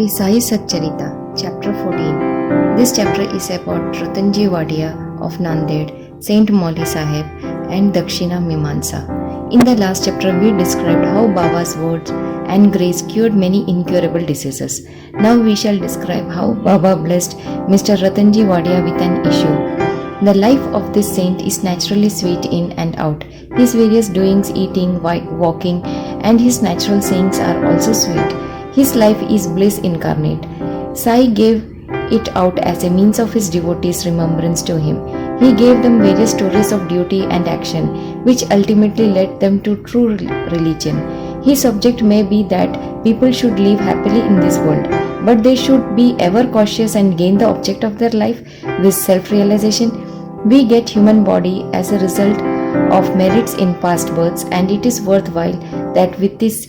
Sai Satcharita, Chapter 14. This chapter is about Ratanji Wadia of Nanded, Saint Mauli Sahib, and Dakshina Mimansa. In the last chapter, we described how Baba's words and grace cured many incurable diseases. Now we shall describe how Baba blessed Mr. Ratanji Wadia with an issue. The life of this saint is naturally sweet in and out. His various doings, eating, walking, and his natural sayings are also sweet. His life is bliss incarnate. Sai gave it out as a means of his devotees' remembrance to him. He gave them various stories of duty and action, which ultimately led them to true religion. His object may be that people should live happily in this world, but they should be ever cautious and gain the object of their life with self-realization. We get human body as a result of merits in past births, and it is worthwhile that with its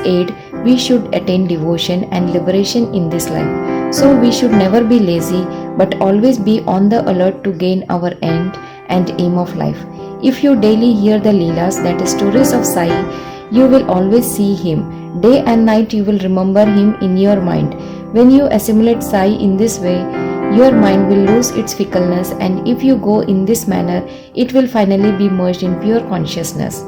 aid we should attain devotion and liberation in this life. So we should never be lazy, but always be on the alert to gain our end and aim of life. If you daily hear the Leelas, that is stories of Sai, you will always see him. Day and night you will remember him in your mind. When you assimilate Sai in this way, your mind will lose its fickleness, and if you go in this manner, it will finally be merged in pure consciousness.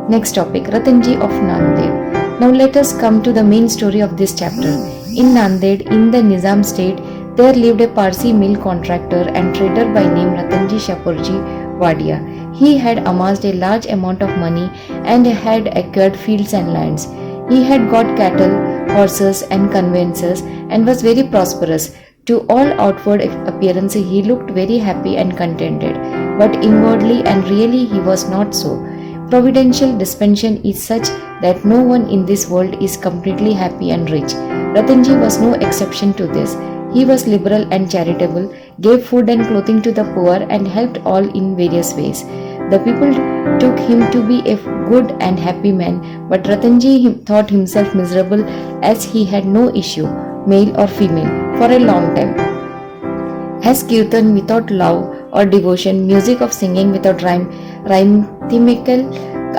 Next topic, Ratanji of Nanded. Now let us come to the main story of this chapter. In Nanded, in the Nizam state, there lived a Parsi mill contractor and trader by name Ratanji Shapurji Wadia. He had amassed a large amount of money and had acquired fields and lands. He had got cattle, horses and conveyances and was very prosperous. To all outward appearance he looked very happy and contented, but inwardly and really he was not so. Providential dispensation is such that no one in this world is completely happy and rich. Ratanji was no exception to this. He was liberal and charitable, gave food and clothing to the poor, and helped all in various ways. The people took him to be a good and happy man, but Ratanji thought himself miserable as he had no issue, male or female, for a long time. As kirtan without love or devotion, music of singing without rhythmical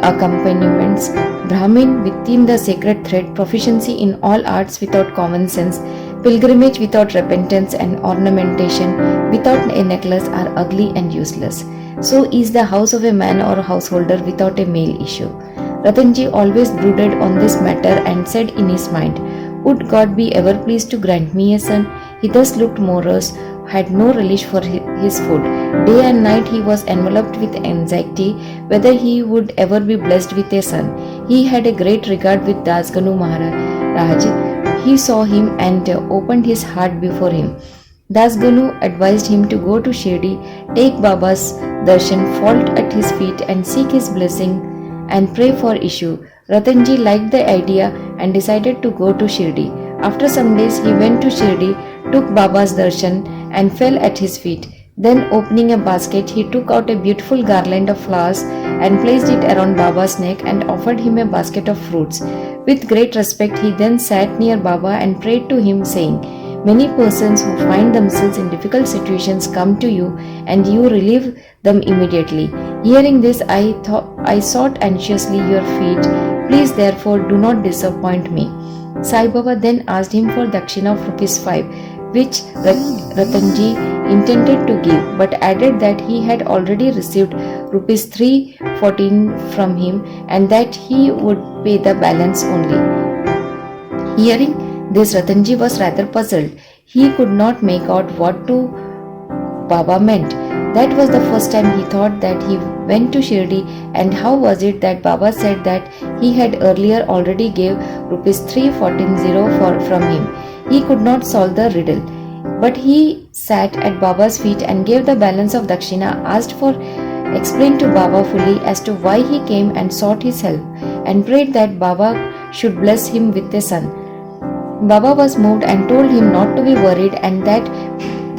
accompaniments, Brahmin within the sacred thread, proficiency in all arts without common sense, pilgrimage without repentance, and ornamentation without a necklace are ugly and useless. So is the house of a man or householder without a male issue. Ratanji always brooded on this matter and said in his mind, "Would God be ever pleased to grant me a son?" He thus looked morose, had no relish for his food. Day and night he was enveloped with anxiety whether he would ever be blessed with a son. He had a great regard with Dasganu Maharaj. He saw him and opened his heart before him. Dasganu advised him to go to Shirdi, take Baba's darshan, fall at his feet and seek his blessing and pray for issue. Ratanji liked the idea and decided to go to Shirdi. After some days he went to Shirdi, took Baba's darshan and fell at his feet. Then opening a basket, he took out a beautiful garland of flowers and placed it around Baba's neck and offered him a basket of fruits. With great respect he then sat near Baba and prayed to him, saying, "Many persons who find themselves in difficult situations come to you and you relieve them immediately. Hearing this, I sought anxiously your feet. Please therefore do not disappoint me." Sai Baba then asked him for dakshina of ₹5, which Ratanji intended to give, but added that he had already received ₹314 from him and that he would pay the balance only. Hearing this, Ratanji was rather puzzled. He could not make out what Baba meant. That was the first time he thought that he went to Shirdi, and how was it that Baba said that he had earlier already gave ₹314 from him. He could not solve the riddle. But he sat at Baba's feet and gave the balance of dakshina, explained to Baba fully as to why he came and sought his help, and prayed that Baba should bless him with a son. Baba was moved and told him not to be worried and that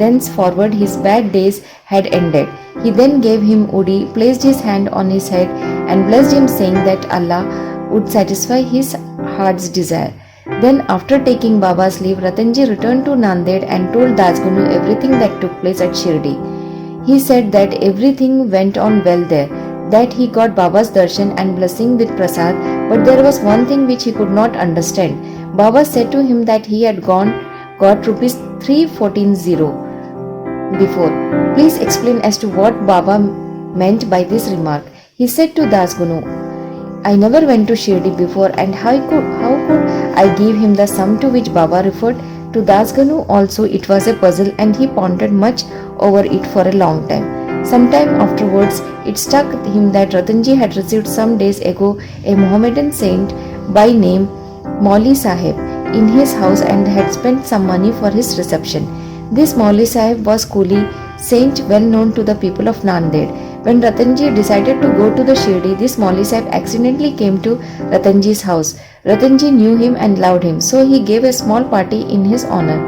thenceforward his bad days had ended. He then gave him udi, placed his hand on his head and blessed him, saying that Allah would satisfy his heart's desire. Then after taking Baba's leave, Ratanji returned to Nanded and told Dasganu everything that took place at Shirdi. He said that everything went on well there, that he got Baba's darshan and blessing with prasad, but there was one thing which he could not understand. Baba said to him that he had got rupees 314 before. Please explain as to what Baba meant by this remark. He said to Dasgunu, I never went to Shirdi before, and how could I give him the sum to which Baba referred? To Dasgunu also it was a puzzle, and he pondered much over it for a long time. Sometime afterwards, it struck him that Ratanji had received some days ago a Mohammedan saint by name Mauli Sahib in his house and had spent some money for his reception. This Mauli Sahib was Kuli saint well known to the people of Nanded. When Ratanji decided to go to the Shirdi, this Mauli Sahib accidentally came to Ratanji's house. Ratanji knew him and loved him, so he gave a small party in his honor.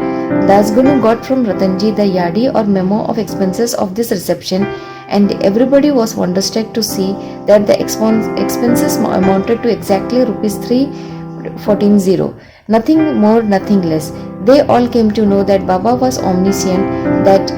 Dasgunu got from Ratanji the yadi or memo of expenses of this reception, and everybody was wonderstruck to see that the expenses amounted to exactly rupees 314. Nothing more, nothing less. They all came to know that Baba was omniscient, that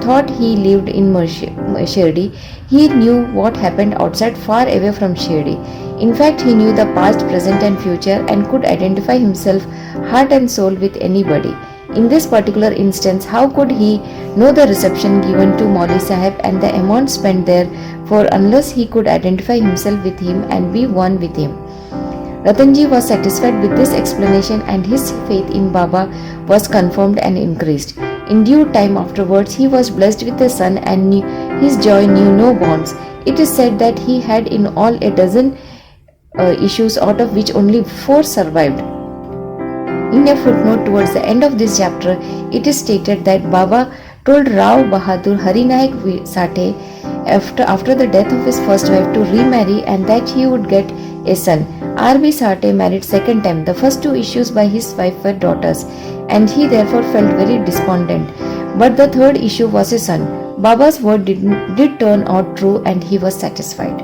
thought he lived in Shirdi. He knew what happened outside far away from Shirdi. In fact, he knew the past, present and future and could identify himself heart and soul with anybody. In this particular instance, how could he know the reception given to Mauli Sahib and the amount spent there for unless he could identify himself with him and be one with him? Ratanji was satisfied with this explanation, and his faith in Baba was confirmed and increased. In due time afterwards, he was blessed with a son, and his joy knew no bounds. It is said that he had in all a dozen issues, out of which only 4 survived. In a footnote towards the end of this chapter, it is stated that Baba told Rao Bahadur Harinayak Sathe after the death of his first wife to remarry and that he would get a son. R.B. Sathe married second time. The first 2 issues by his wife were daughters, and he therefore felt very despondent. But the third issue was a son. Baba's word did turn out true, and he was satisfied.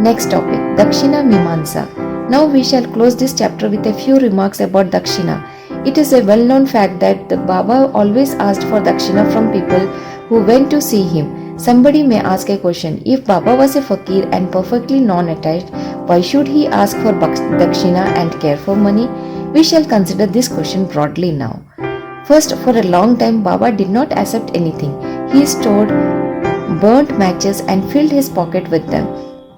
Next topic, Dakshina Mimansa. Now we shall close this chapter with a few remarks about Dakshina. It is a well-known fact that the Baba always asked for Dakshina from people who went to see him. Somebody may ask a question, if Baba was a fakir and perfectly non-attached, why should he ask for Dakshina and care for money? We shall consider this question broadly now. First, for a long time Baba did not accept anything. He stored burnt matches and filled his pocket with them.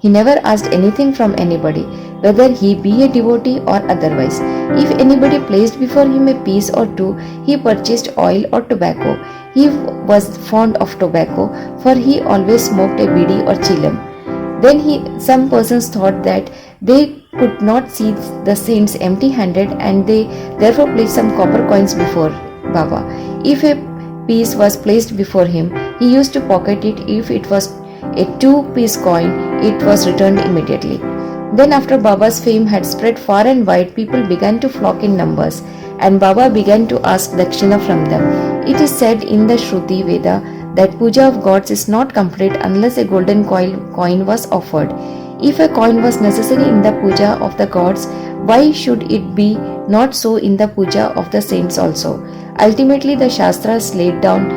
He never asked anything from anybody, whether he be a devotee or otherwise. If anybody placed before him a piece or two, he purchased oil or tobacco. He was fond of tobacco, for he always smoked a bidi or chillum. Then some persons thought that they could not see the saints empty-handed, and they therefore placed some copper coins before Baba. If a piece was placed before him, he used to pocket it. If it was a 2-piece coin, it was returned immediately. Then after Baba's fame had spread far and wide, people began to flock in numbers, and Baba began to ask Dakshina from them. It is said in the Shruti Veda that puja of gods is not complete unless a golden coin was offered. If a coin was necessary in the puja of the gods, why should it be not so in the puja of the saints also? Ultimately, the Shastras laid down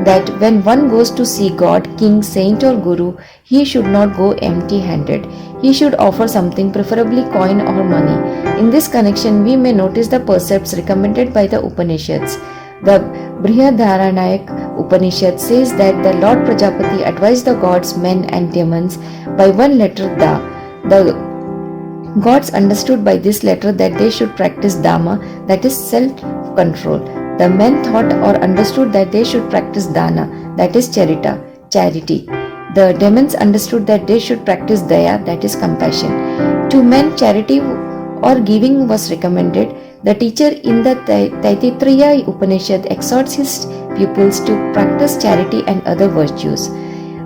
that when one goes to see God, king, saint or guru, he should not go empty-handed. He should offer something, preferably coin or money. In this connection, we may notice the precepts recommended by the Upanishads. The Brihadaranyaka Upanishad says that the Lord Prajapati advised the gods, men and demons by one letter Da. The gods understood by this letter that they should practice Dhamma, that is self-control. The men thought or understood that they should practice Dana, that is charity. The demons understood that they should practice Daya, that is compassion. To men, charity or giving was recommended. The teacher in the Taittiriya Upanishad exhorts his pupils to practice charity and other virtues.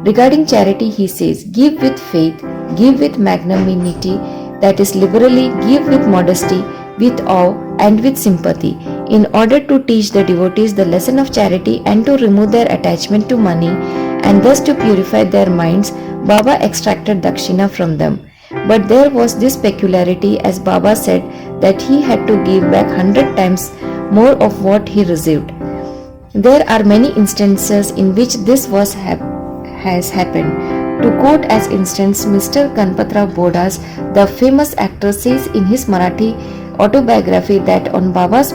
Regarding charity, he says, give with faith, give with magnanimity, that is liberally, give with modesty, with awe and with sympathy, in order to teach the devotees the lesson of charity and to remove their attachment to money, and thus to purify their minds. Baba extracted Dakshina from them. But there was this peculiarity, as Baba said, that he had to give back 100 times more of what he received. There are many instances in which this has happened. To quote as instance, Mr. Ganpatrao Bodas, the famous actor, says in his Marathi autobiography that on Baba's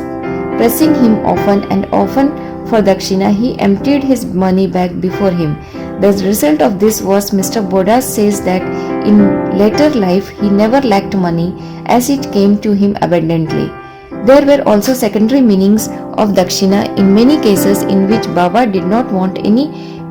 pressing him often and often for dakshina, he emptied his money bag before him. The result of this was Mr. Bodas says that in later life he never lacked money as it came to him abundantly. There were also secondary meanings of dakshina in many cases in which Baba did not want any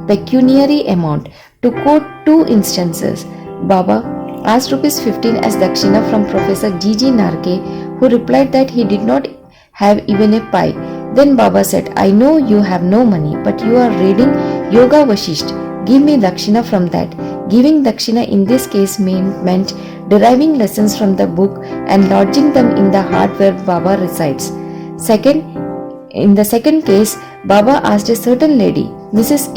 pecuniary amount. To quote two instances, Baba asked rupees 15 as dakshina from Professor G.G. Narke, who replied that he did not have even a pie. Then Baba said, I know you have no money, but you are reading Yoga Vashisht. Give me dakshina from that. Giving dakshina in this case meant deriving lessons from the book and lodging them in the heart where Baba resides. In the second case, Baba asked a certain lady, Mrs.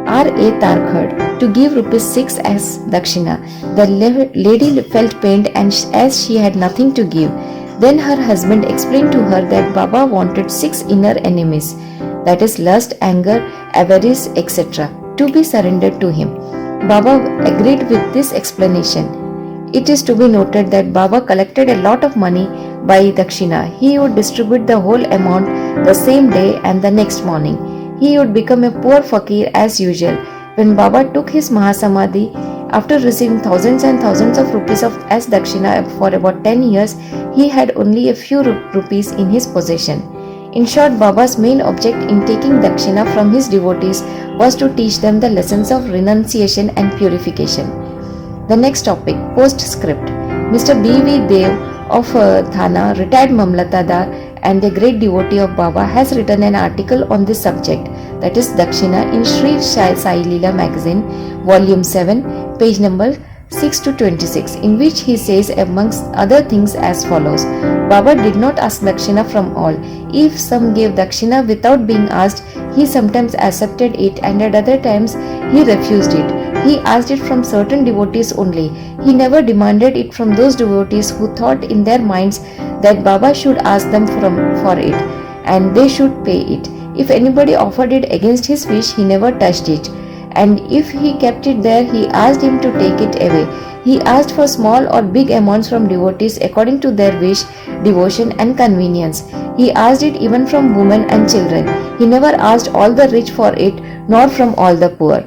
R.A. Tarkhad, to give rupees 6 as dakshina. The lady felt pained and as she had nothing to give. Then her husband explained to her that Baba wanted 6 inner enemies, that is lust, anger, avarice, etc., to be surrendered to him. Baba agreed with this explanation. It is to be noted that Baba collected a lot of money by dakshina. He would distribute the whole amount the same day and the next morning. He would become a poor fakir as usual. When Baba took his Mahasamadhi, after receiving thousands and thousands of rupees as dakshina for about 10 years, he had only a few rupees in his possession. In short, Baba's main object in taking dakshina from his devotees was to teach them the lessons of renunciation and purification. The next topic, postscript. Mr. B.V. Dev of Thana, retired Mamlatadar and a great devotee of Baba, has written an article on this subject, that is dakshina, in Sri Sai Leela magazine, volume 7, page number 6 to 26, in which he says amongst other things as follows. Baba did not ask dakshina from all. If some gave dakshina without being asked, he sometimes accepted it and at other times he refused it. He asked it from certain devotees only. He never demanded it from those devotees who thought in their minds that Baba should ask them for it and they should pay it. If anybody offered it against his wish, he never touched it. And if he kept it there, he asked him to take it away. He asked for small or big amounts from devotees according to their wish, devotion and convenience. He asked it even from women and children. He never asked all the rich for it, nor from all the poor.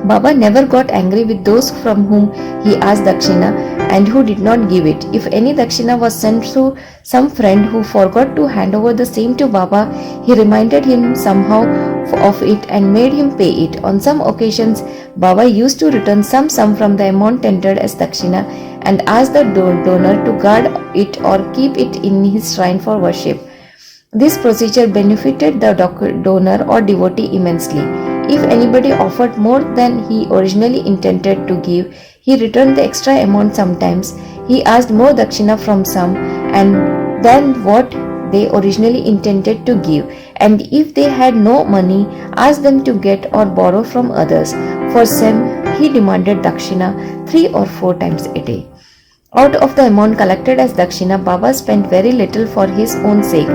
Baba never got angry with those from whom he asked dakshina and who did not give it. If any dakshina was sent to some friend who forgot to hand over the same to Baba, he reminded him somehow of it and made him pay it. On some occasions, Baba used to return some sum from the amount tendered as dakshina and ask the donor to guard it or keep it in his shrine for worship. This procedure benefited the donor or devotee immensely. If anybody offered more than he originally intended to give, he returned the extra amount sometimes. He asked more dakshina from some and than what they originally intended to give, and if they had no money, asked them to get or borrow from others. For some, he demanded dakshina 3 or 4 times a day. Out of the amount collected as dakshina, Baba spent very little for his own sake,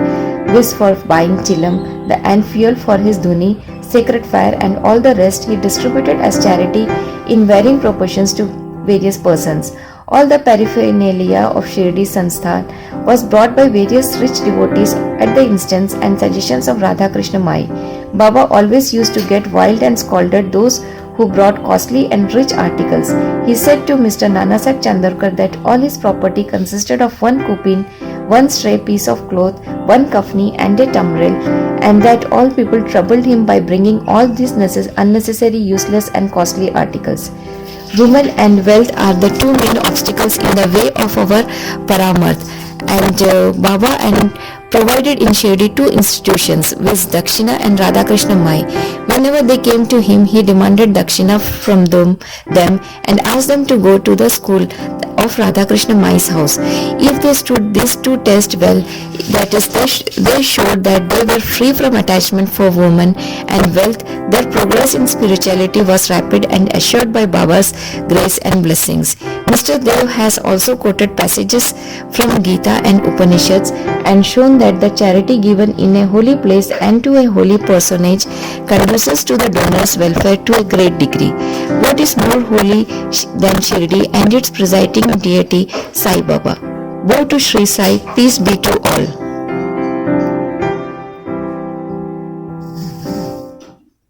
this for buying chilam, and fuel for his dhuni, sacred fire and all the rest he distributed as charity in varying proportions to various persons. All the paraphernalia of Shirdi Sansthan was brought by various rich devotees at the instance and suggestions of Radha Krishna Mai. Baba always used to get wild and scolded those who brought costly and rich articles. He said to Mr. Nanasaheb Chandorkar that all his property consisted of 1 kupin, 1 stray piece of cloth, 1 kafni and a tamril, and that all people troubled him by bringing all these unnecessary, useless and costly articles. Women and wealth are the 2 main obstacles in the way of our paramarth, and Baba and provided in Shirdi 2 institutions, viz. Dakshina and Radha Krishna Mai. Whenever they came to him, he demanded dakshina from them and asked them to go to the school of Radha Krishna Mai's house. If they stood these 2 tests well, that is, they showed that they were free from attachment for women and wealth, their progress in spirituality was rapid and assured by Baba's grace and blessings. Mr. Dev has also quoted passages from Gita and Upanishads and shown that the charity given in a holy place and to a holy personage conduces to the donor's welfare to a great degree. What is more holy than Shirdi and its presiding deity Sai Baba? Woe to Sri Sai, peace be to all.